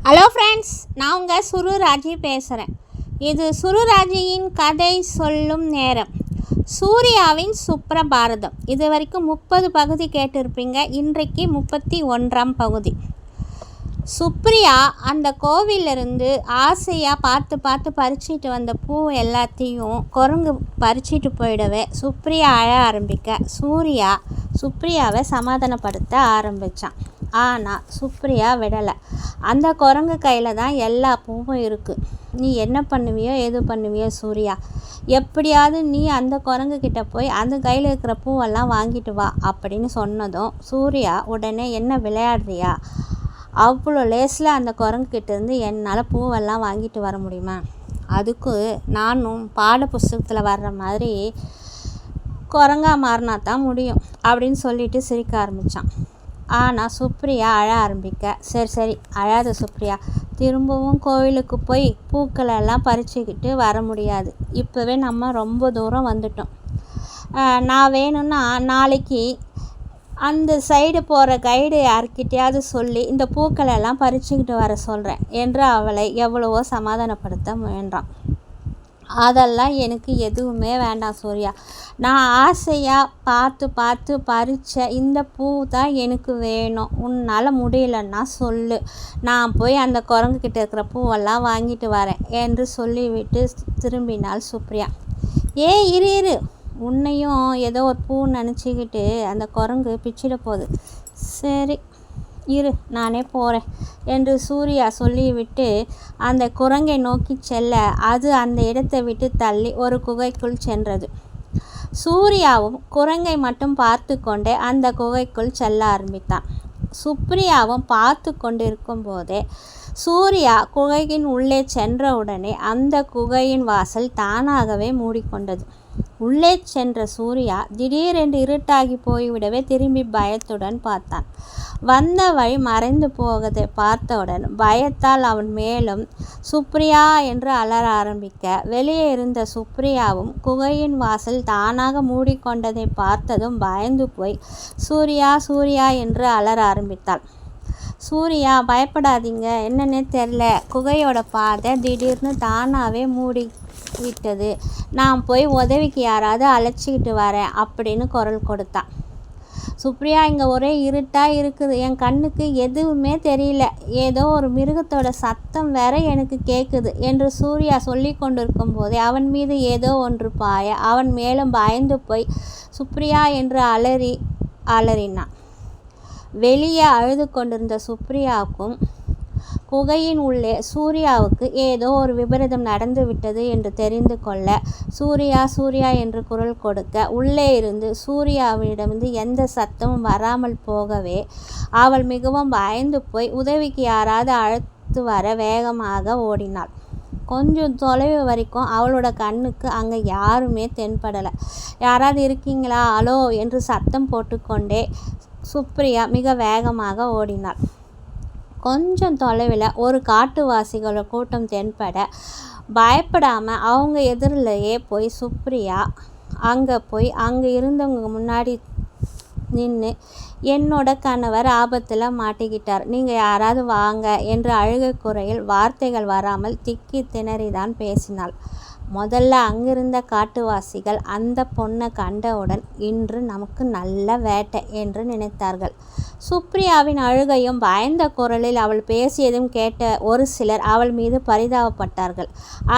Hello friends, நான் உங்கள் சுருராஜி பேசுகிறேன். இது சுருராஜியின் கதை சொல்லும் நேரம். சூர்யாவின் சுப்ரபாரதம். இது வரைக்கும் 30 பகுதி கேட்டிருப்பீங்க. இன்றைக்கு 31ஆம் பகுதி. சுப்ரியா அந்த கோவிலிருந்து ஆசையாக பார்த்து பறிச்சிட்டு வந்த பூ எல்லாத்தையும் குரங்கு பறிச்சிட்டு போயிடவே சுப்ரியா அழ ஆரம்பிக்க சுப்ரியாவை சமாதானப்படுத்த ஆரம்பித்தான். ஆனால் சுப்ரியா விடலை. அந்த குரங்கு கையில் தான் எல்லா பூவும் இருக்குது. நீ என்ன பண்ணுவியோ எது பண்ணுவியோ சூர்யா, எப்படியாவது நீ அந்த குரங்கு கிட்ட போய் அந்த கையில் இருக்கிற பூவெல்லாம் வாங்கிட்டு வா அப்படின்னு சொன்னதும் சூர்யா உடனே, என்ன விளையாடுறியா, அவ்வளோ லேஸில் அந்த குரங்குக்கிட்டேருந்து என்னால் பூவெல்லாம் வாங்கிட்டு வர முடியுமா? அதுக்கு நானும் பாட புஸ்தகத்தில் வர்ற மாதிரி குரங்கா மாறினா தான் முடியும் அப்படின்னு சொல்லிட்டு சிரிக்க ஆரம்பித்தான். ஆனால் சுப்ரியா அழ ஆரம்பிக்க, சரி அழாத சுப்ரியா, திரும்பவும் கோவிலுக்கு போய் பூக்களை எல்லாம் பறிச்சுக்கிட்டு வர முடியாது. இப்போவே நம்ம ரொம்ப தூரம் வந்துட்டோம். நான் வேணும்னா நாளைக்கு அந்த சைடு போகிற கைடு யார்கிட்டையாவது சொல்லி இந்த பூக்களை எல்லாம் பறிச்சுக்கிட்டு வர சொல்கிறேன் என்று அவளை எவ்வளவோ சமாதானப்படுத்த முயன்றான். அதெல்லாம் எனக்கு எதுவுமே வேண்டாம் சூர்யா. நான் ஆசையாக பார்த்து பறித்த இந்த பூ தான் எனக்கு வேணும். உன்னால் முடியலன்னா சொல்லு, நான் போய் அந்த குரங்குக்கிட்ட இருக்கிற பூவெல்லாம் வாங்கிட்டு வரேன் என்று சொல்லிவிட்டு திரும்பினாள் சுப்ரியா. இரு, உன்னையும் ஏதோ ஒரு பூ நினச்சிக்கிட்டு அந்த குரங்கு பிச்சிட போகுது. சரி இரு, நானே போகிறேன் என்று சூர்யா சொல்லிவிட்டு அந்த குரங்கை நோக்கி செல்ல அது அந்த இடத்தை விட்டு தள்ளி ஒரு குகைக்குள் சென்றது. சூர்யாவும் குரங்கை மட்டும் பார்த்து கொண்டே அந்த குகைக்குள் செல்ல ஆரம்பித்தான். சுப்ரியாவும் பார்த்து கொண்டிருக்கும் போதே சூர்யா குகையின் உள்ளே சென்றவுடனே அந்த குகையின் வாசல் தானாகவே மூடிக்கொண்டது. உள்ளே சென்ற சூர்யா திடீரென்று இருட்டாகி போய்விடவே திரும்பி பயத்துடன் பார்த்தான். வந்த வழி மறைந்து போவதை பார்த்தவுடன் பயத்தால் அவன் மேலும் சுப்ரியா என்று அலற ஆரம்பிக்க, வெளியே இருந்த சுப்ரியாவும் குகையின் வாசல் தானாக மூடிக்கொண்டதை பார்த்ததும் பயந்து போய் சூர்யா என்று அலற ஆரம்பித்தாள். சூர்யா, பயப்படாதீங்க, என்னன்னே தெரில, குகையோட பாதை திடீர்னு தானாகவே மூடி விட்டது, நான் போய் உதவிக்கு யாராவது அழைச்சிக்கிட்டு வரேன் அப்படின்னு குரல் கொடுத்தான். சுப்ரியா, இங்கே ஒரே இருட்டாக இருக்குது, என் கண்ணுக்கு எதுவுமே தெரியல, ஏதோ ஒரு மிருகத்தோட சத்தம் வேற எனக்கு கேட்குது என்று சூர்யா சொல்லி கொண்டிருக்கும் போதே அவன் மீது ஏதோ ஒன்று பாய அவன் மேலும் பயந்து போய் சுப்ரியா என்று அலறினான். வெளியே அழுது கொண்டிருந்த சுப்ரியாவுக்கும் குகையின் உள்ளே சூர்யாவுக்கு ஏதோ ஒரு விபரீதம் நடந்து விட்டது என்று தெரிந்து கொள்ள சூர்யா என்று குரல் கொடுக்க, உள்ளே இருந்து சூர்யாவிடமிருந்து எந்த சத்தமும் வராமல் போகவே அவள் மிகவும் பயந்து போய் உதவிக்கு யாராவது அழைத்து வர வேகமாக ஓடினாள். கொஞ்சம் தொலைவு வரைக்கும் அவளோட கண்ணுக்கு அங்கே யாருமே தென்படலை. யாராவது இருக்கீங்களா, அலோ என்று சத்தம் போட்டுக்கொண்டே சுப்ரியா மிக வேகமாக ஓடினாள். கொஞ்சம் தொலைவில் ஒரு காட்டுவாசிகளோட கூட்டம் தென்பட பயப்படாமல் அவங்க எதிரிலேயே போய் சுப்ரியா அங்கே இருந்தவங்க முன்னாடி நின்று, என்னோட கணவர் ஆபத்தில் மாட்டிக்கிட்டார், நீங்கள் யாராவது வாங்க என்று அழுகை குறையில் வார்த்தைகள் வராமல் திக்கி திணறிதான் பேசினாள். முதல்ல அங்கிருந்த காட்டுவாசிகள் அந்த பொண்ணை கண்டவுடன் இன்று நமக்கு நல்ல வேட்டை என்று நினைத்தார்கள். சுப்ரியாவின் அழுகையும் பயந்த குரலில் அவள் பேசியதும் கேட்ட ஒரு சிலர் அவள் மீது பரிதாபப்பட்டார்கள்.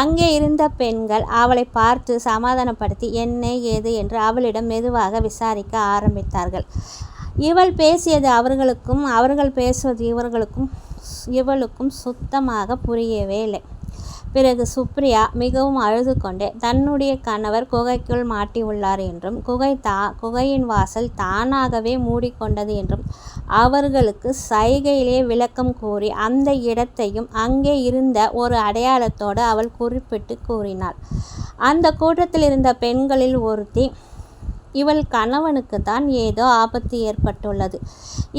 அங்கே இருந்த பெண்கள் அவளை பார்த்து சமாதானப்படுத்தி என்ன ஏது என்று அவளிடம் மெதுவாக விசாரிக்க ஆரம்பித்தார்கள். இவள் பேசியது அவர்களுக்கும் அவர்கள் பேசுவது இவளுக்கும் சுத்தமாக புரியவே இல்லை. பிறகு சுப்ரியா மிகவும் அழுது கொண்டே தன்னுடைய கணவர் குகைக்குள் மாட்டியுள்ளார் என்றும் குகையின் வாசல் தானாகவே மூடிக்கொண்டது என்றும் அவர்களுக்கு சைகையிலே விளக்கம் கூறி அந்த இடத்தையும் அங்கே இருந்த ஒரு அடையாளத்தோடு அவள் குறிப்பிட்டு கூறினாள். அந்த கூட்டத்தில் இருந்த பெண்களில் ஒருத்தி, இவள் கணவனுக்கு தான் ஏதோ ஆபத்து ஏற்பட்டுள்ளது,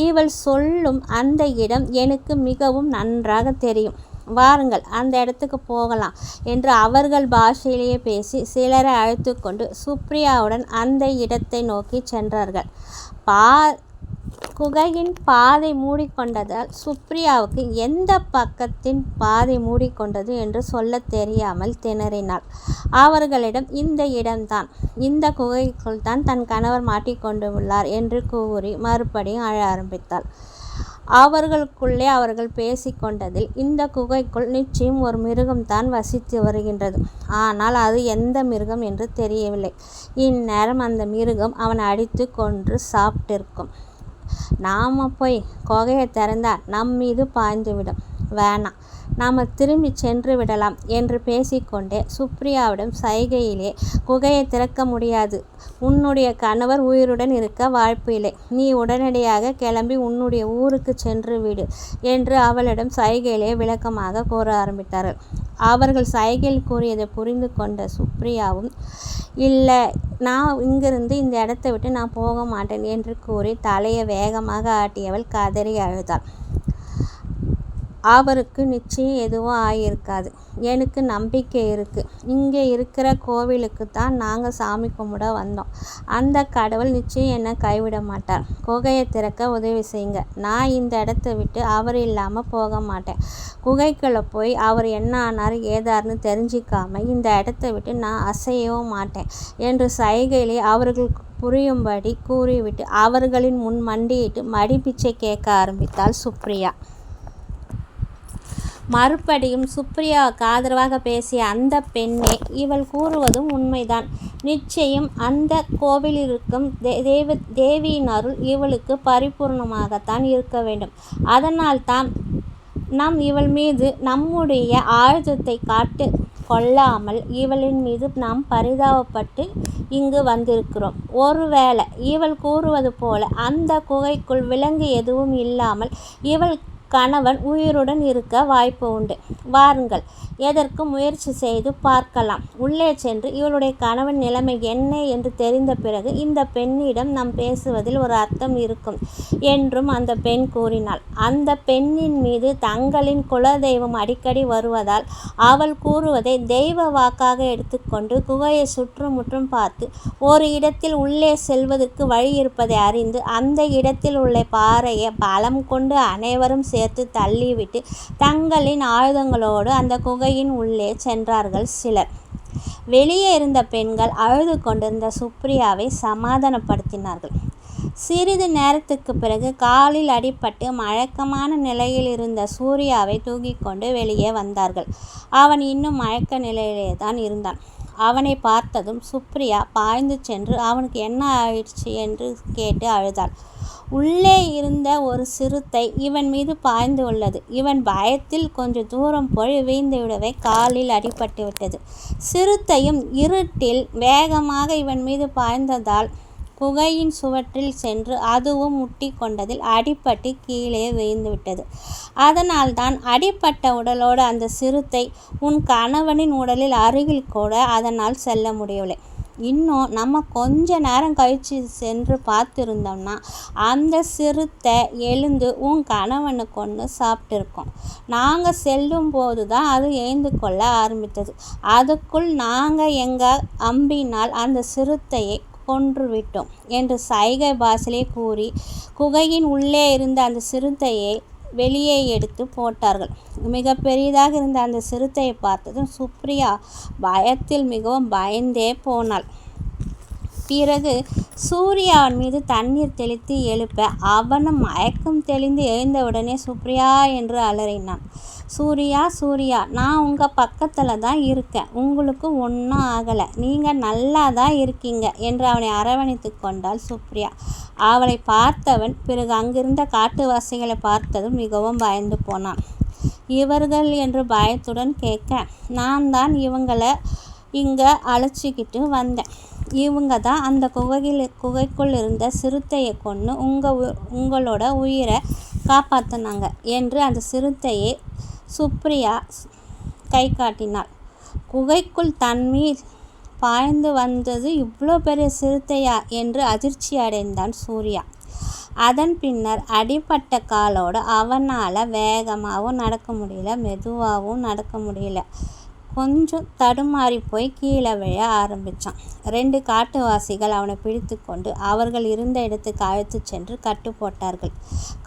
இவள் சொல்லும் அந்த இடம் எனக்கு மிகவும் நன்றாக தெரியும், வாருங்கள் அந்த இடத்துக்கு போகலாம் என்று அவர்கள் பாஷையிலேயே பேசி சிலரை அழைத்து கொண்டு சுப்ரியாவுடன் அந்த இடத்தை நோக்கி சென்றார்கள். குகையின் பாதை மூடிக்கொண்டதால் சுப்ரியாவுக்கு எந்த பக்கத்தின் பாதை மூடிக்கொண்டது என்று சொல்ல தெரியாமல் திணறினாள். அவர்களிடம் இந்த இடம்தான், இந்த குகைக்குள் தான் தன் கணவர் மாட்டிக்கொண்டு உள்ளார் என்று கூறி மறுபடியும் அழ ஆரம்பித்தாள். அவர்களுக்குள்ளே அவர்கள் பேசிக்கொண்டதில் இந்த குகைக்குள் நிச்சயம் ஒரு மிருகம்தான் வசித்து வருகின்றது. ஆனால் அது எந்த மிருகம் என்று தெரியவில்லை. இந்நேரம் அந்த மிருகம் அவனை அடித்து கொன்று சாப்பிட்டிருக்கும். நாம் போய் குகையை திறந்தால் நம் மீது பாய்ந்துவிடும். வேணாம், நாம் திரும்பி சென்று விடலாம் என்று பேசிக்கொண்டே சுப்ரியாவிடம் சைகையிலே, குகையை திறக்க முடியாது, உன்னுடைய கணவர் உயிருடன் இருக்க வாய்ப்பு இல்லை, நீ உடனடியாக கிளம்பி உன்னுடைய ஊருக்கு சென்று விடு என்று அவளிடம் சைகையிலே விளக்கமாக கூற ஆரம்பித்தார்கள். அவர்கள் சைகையில் கூறியதை புரிந்து கொண்ட சுப்ரியாவும், இல்லை, நான் இங்கிருந்து இந்த இடத்தை விட்டு நான் போக மாட்டேன் என்று கூறி தலையை வேகமாக ஆட்டியவள் கதறி அழுதாள். அவருக்கு நிச்சயம் எதுவும் ஆகியிருக்காது, எனக்கு நம்பிக்கை இருக்குது. இங்கே இருக்கிற கோவிலுக்கு தான் நாங்கள் சாமி கும்பிட வந்தோம். அந்த கடவுள் நிச்சயம் என்னை கைவிட மாட்டார். குகையை திறக்க உதவி செய்யுங்க. நான் இந்த இடத்த விட்டு அவர் இல்லாமல் போக மாட்டேன். குகைக்குள்ளே போய் அவர் என்ன ஆனார் ஏதாருன்னு தெரிஞ்சிக்காம இந்த இடத்த விட்டு நான் அசையவும் மாட்டேன் என்று சைகையிலே அவர்களுக்கு புரியும்படி கூறிவிட்டு அவர்களின் முன் மண்டியிட்டு மடிப்பிச்சை கேட்க ஆரம்பித்தாள் சுப்ரியா. மறுபடியும் சுப்ரியாவுக்கு ஆதரவாக பேசிய அந்த பெண்ணே, இவள் கூறுவதும் உண்மைதான். நிச்சயம் அந்த கோவிலில் இருக்கும் தேவியின் அருள் இவளுக்கு பரிபூர்ணமாகத்தான் இருக்க வேண்டும். அதனால்தான் நாம் இவள் மீது நம்முடைய ஆயுதத்தை காட்டு கொள்ளாமல் இவளின் மீது நாம் பரிதாபப்பட்டு இங்கு வந்திருக்கிறோம். ஒருவேளை இவள் கூறுவது போல அந்த குகைக்குள் விலங்கு எதுவும் இல்லாமல் இவள் கணவன் உயிருடன் இருக்க வாய்ப்பு உண்டு. வாருங்கள், எதற்கு முயற்சி செய்து பார்க்கலாம். உள்ளே சென்று இவளுடைய கணவன் நிலைமை என்ன என்று தெரிந்த பிறகு இந்த பெண்ணிடம் நாம் பேசுவதில் ஒரு அர்த்தம் இருக்கும் என்றும் அந்த பெண் கூறினாள். அந்த பெண்ணின் மீது தங்களின் குலதெய்வம் அடிக்கடி வருவதால் அவள் கூறுவதை தெய்வ வாக்காக எடுத்துக்கொண்டு குகையை சுற்றுமுற்றும் பார்த்து ஒரு இடத்தில் உள்ளே செல்வதற்கு வழி இருப்பதை அறிந்து அந்த இடத்தில் உள்ள பாறையை பலம் கொண்டு அனைவரும் சேர்த்து தள்ளிவிட்டு தங்களின் ஆயுதங்களோடு அந்த குகையின் உள்ளே சென்றார்கள். சிலர் வெளியே இருந்த பெண்கள் அழுது கொண்டிருந்த சுப்ரியாவை சமாதானப்படுத்தினார்கள். சிறிது நேரத்துக்கு பிறகு காலில் அடிபட்டு மயக்கமான நிலையில் இருந்த சூர்யாவை தூக்கி கொண்டு வெளியே வந்தார்கள். அவன் இன்னும் மயக்க நிலையிலே தான் இருந்தான். அவனை பார்த்ததும் சுப்ரியா பாய்ந்து சென்று அவனுக்கு என்ன ஆயிடுச்சு என்று கேட்டு அழுதாள். உள்ளே இருந்த ஒரு சிறுத்தை இவன் மீது பாய்ந்து உள்ளது. இவன் பயத்தில் கொஞ்சம் தூரம் போய் வீழ்ந்து விடவே காலில் அடிபட்டு விட்டது. சிறுத்தையும் இருட்டில் வேகமாக இவன் மீது பாய்ந்ததால் குகையின் சுவற்றில் சென்று அதுவும் முட்டி கொண்டதில் அடிபட்டு கீழே விழுந்து விட்டது. அதனால்தான் அடிப்பட்ட உடலோடு அந்த சிறுத்தை உன் கணவனின் உடலில் அருகில் கூட அதனால் செல்ல முடியவில்லை. இன்னும் நம்ம கொஞ்ச நேரம் கழித்து சென்று பார்த்துருந்தோம்னா அந்த சிறுத்தை எழுந்து உன் கணவனை கொண்டு சாப்பிட்டுருக்கோம். நாங்கள் செல்லும் போது தான் அது எழுந்து கொள்ள ஆரம்பித்தது. அதுக்குள் நாங்கள் எங்கள் அம்பினால் அந்த சிறுத்தையை கொன்றுவிட்டோம் என்று சைகை பாஷையிலே கூறி குகையின் உள்ளே இருந்த அந்த சிறுத்தையை வெளியே எடுத்து போட்டார்கள். மிக பெரிதாக இருந்த அந்த சிறுத்தையை பார்த்ததும் சுப்ரியா பயத்தில் மிகவும் பயந்தே போனாள். பிறகு சூர்யாவின் மீது தண்ணீர் தெளித்து எழுப்ப அவனும் மயக்கம் தெளிந்து எழுந்தவுடனே சுப்ரியா என்று அலறினான். சூர்யா, சூர்யா, நான் உங்கள் பக்கத்தில் தான் இருக்கேன், உங்களுக்கு ஒன்றும் ஆகலை, நீங்கள் நல்லா தான் இருக்கீங்க என்று அவனை அரவணைத்து கொண்டாள் சுப்ரியா. அவளை பார்த்தவன் பிறகு அங்கிருந்த காட்டுவாசிகளை பார்த்ததும் மிகவும் பயந்து போனான். இவர்கள் என்று பயத்துடன் கேட்க, நான் தான் இவங்களை இங்கே அழைச்சிக்கிட்டு வந்தேன். இவங்க தான் அந்த குகைக்குள் இருந்த சிறுத்தையை கொன்று உங்களோட உயிரை காப்பாற்றினாங்க என்று அந்த சிறுத்தையை சுப்ரியா கை காட்டினாள். குகைக்குள் தன்மீது பாய்ந்து வந்தது இவ்வளோ பெரிய சிறுத்தையா என்று அதிர்ச்சி அடைந்தான் சூர்யா. அதன் பின்னர் அடிபட்ட காலோடு அவனால் வேகமாகவும் நடக்க முடியல, மெதுவாகவும் நடக்க முடியல. கொஞ்சம் தடுமாறி போய் கீழே விழ ஆரம்பித்தான். 2 காட்டுவாசிகள் அவனை பிடித்து கொண்டு அவர்கள் இருந்த இடத்துக்கு அழைத்து சென்று கட்டு போட்டார்கள்.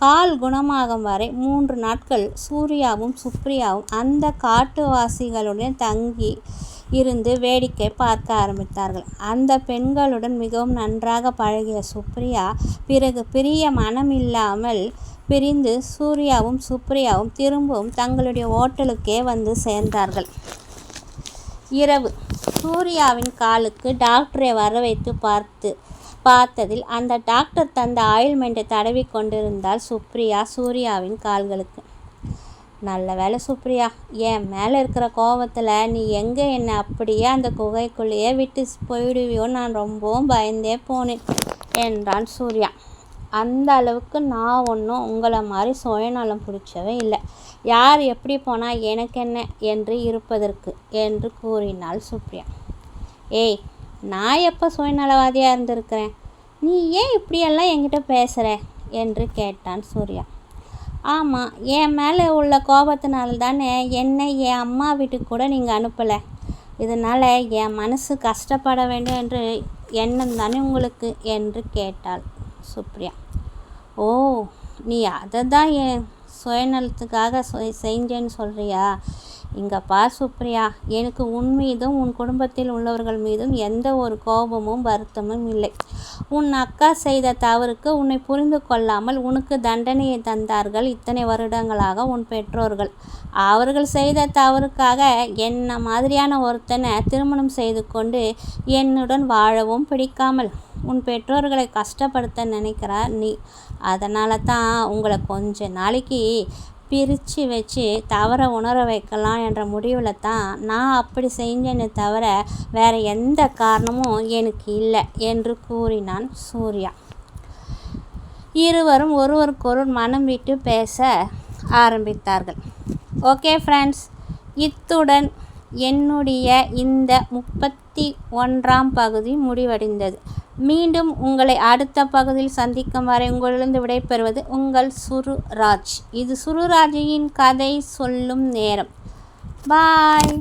கால் குணமாகும் வரை 3 நாட்கள் சூர்யாவும் சுப்ரியாவும் அந்த காட்டுவாசிகளுடன் தங்கி இருந்து வேடிக்கை பார்க்க ஆரம்பித்தார்கள். அந்த பெண்களுடன் மிகவும் நன்றாக பழகிய சுப்ரியா பிறகு பிரிய மனமில்லாமல் பிரிந்து சூர்யாவும் சுப்ரியாவும் திரும்பவும் தங்களுடைய ஓட்டலுக்கே வந்து சேர்ந்தார்கள். இரவு சூர்யாவின் காலுக்கு டாக்டரை வர வைத்து பார்த்ததில் அந்த டாக்டர் தந்த ஆயில்மெண்ட்டை தடவி கொண்டிருந்தாள் சுப்ரியா சூர்யாவின் கால்களுக்கு. நல்ல வேலை சுப்ரியா, என் மேலே இருக்கிற கோபத்தில் நீ எங்கே என்னை அப்படியே அந்த குகைக்குள்ளேயே விட்டு போயிடுவியோ நான் ரொம்பவும் பயந்தே போனேன் என்றான் சூர்யா. அந்த அளவுக்கு நான் ஒன்றும் உங்களை மாதிரி சுயநலம் பிடிச்சவே இல்லை. யார் எப்படி போனால் எனக்கென்ன என்று இருப்பதற்கு என்று கூறினாள் சுப்ரியா. ஏய், நான் எப்போ சுயநலவாதியாக இருந்திருக்கிறேன்? நீ ஏன் இப்படியெல்லாம் என்கிட்ட பேசுகிற என்று கேட்டான் சூர்யா. ஆமாம், என் மேலே உள்ள கோபத்தினால்தானே என்னை என் அம்மா வீட்டுக்கு கூட நீங்கள் அனுப்பலை. இதனால் என் மனசு கஷ்டப்பட வேண்டும் என்று எண்ணம் தானே உங்களுக்கு என்று கேட்டாள் சுப்ரியா. ஓ, நீ அதை தான் என் சுயநலத்துக்காக செஞ்சேன்னு சொல்கிறியா? இங்கே பார் சுப்ரியா, எனக்கு உன் மீதும் உன் குடும்பத்தில் உள்ளவர்கள் மீதும் எந்த ஒரு கோபமும் வருத்தமும் இல்லை. உன் அக்கா செய்த தவறுக்கு உன்னை புரிந்து கொள்ளாமல் உனக்கு தண்டனையை தந்தார்கள் இத்தனை வருடங்களாக உன் பெற்றோர்கள். அவர்கள் செய்த தவறுக்காக என்ன மாதிரியான ஒருத்தனை திருமணம் செய்து கொண்டு என்னுடன் வாழவும் பிடிக்காமல் உன் பெற்றோர்களை கஷ்டப்படுத்த நினைக்கிறார் நீ. அதனால தான் உங்களை கொஞ்ச நாளைக்கு பிரித்து வச்சு தவற உணர வைக்கலாம் என்ற முடிவில் தான் நான் அப்படி செஞ்சேன்னு தவிர வேறு எந்த காரணமும் எனக்கு இல்லை என்று கூறினான் சூர்யா. இருவரும் ஒருவருக்கொருவர் மனம் விட்டு பேச ஆரம்பித்தார்கள். ஓகே ஃப்ரெண்ட்ஸ், இத்துடன் என்னுடைய இந்த 31ஆம் பகுதி முடிவடைந்தது. மீண்டும் உங்களை அடுத்த பகுதியில் சந்திக்கும் வரை உங்களிடம் விடைபெறுவது உங்கள் சுருராஜ். இது சுருராஜின் கதை சொல்லும் நேரம். பாய்.